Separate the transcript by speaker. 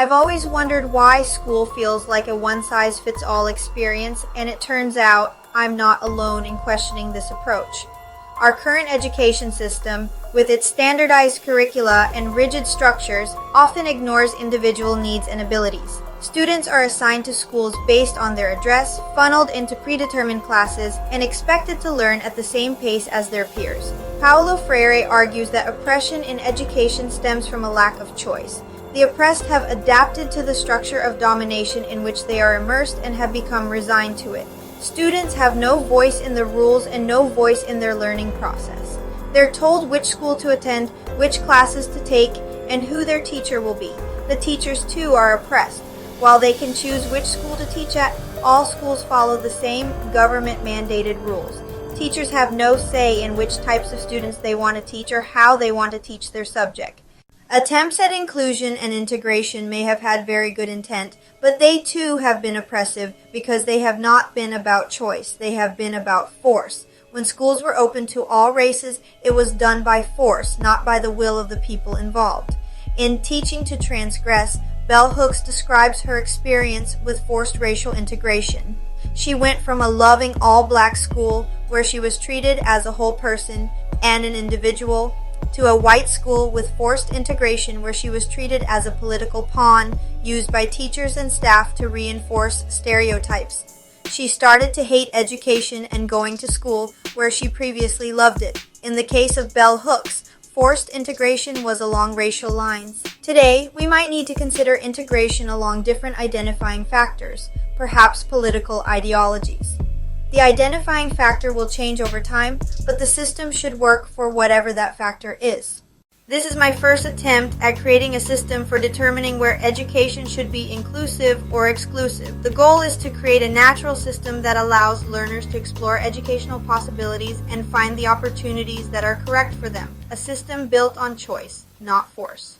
Speaker 1: I've always wondered why school feels like a one-size-fits-all experience, and it turns out I'm not alone in questioning this approach. Our current education system, with its standardized curricula and rigid structures, often ignores individual needs and abilities. Students are assigned to schools based on their address, funneled into predetermined classes, and expected to learn at the same pace as their peers. Paulo Freire argues that oppression in education stems from a lack of choice. The oppressed have adapted to the structure of domination in which they are immersed and have become resigned to it. Students have no voice in the rules and no voice in their learning process. They're told which school to attend, which classes to take, and who their teacher will be. The teachers, too, are oppressed. While they can choose which school to teach at, all schools follow the same government-mandated rules. Teachers have no say in which types of students they want to teach or how they want to teach their subject. Attempts at inclusion and integration may have had very good intent, but they too have been oppressive because they have not been about choice. They have been about force. When schools were open to all races, it was done by force, not by the will of the people involved. In Teaching to Transgress, Bell Hooks describes her experience with forced racial integration. She went from a loving all-black school where she was treated as a whole person and an individual to a white school with forced integration where she was treated as a political pawn used by teachers and staff to reinforce stereotypes. She started to hate education and going to school where she previously loved it. In the case of Bell Hooks, forced integration was along racial lines. Today, we might need to consider integration along different identifying factors, perhaps political ideologies. The identifying factor will change over time, but the system should work for whatever that factor is. This is my first attempt at creating a system for determining where education should be inclusive or exclusive. The goal is to create a natural system that allows learners to explore educational possibilities and find the opportunities that are correct for them. A system built on choice, not force.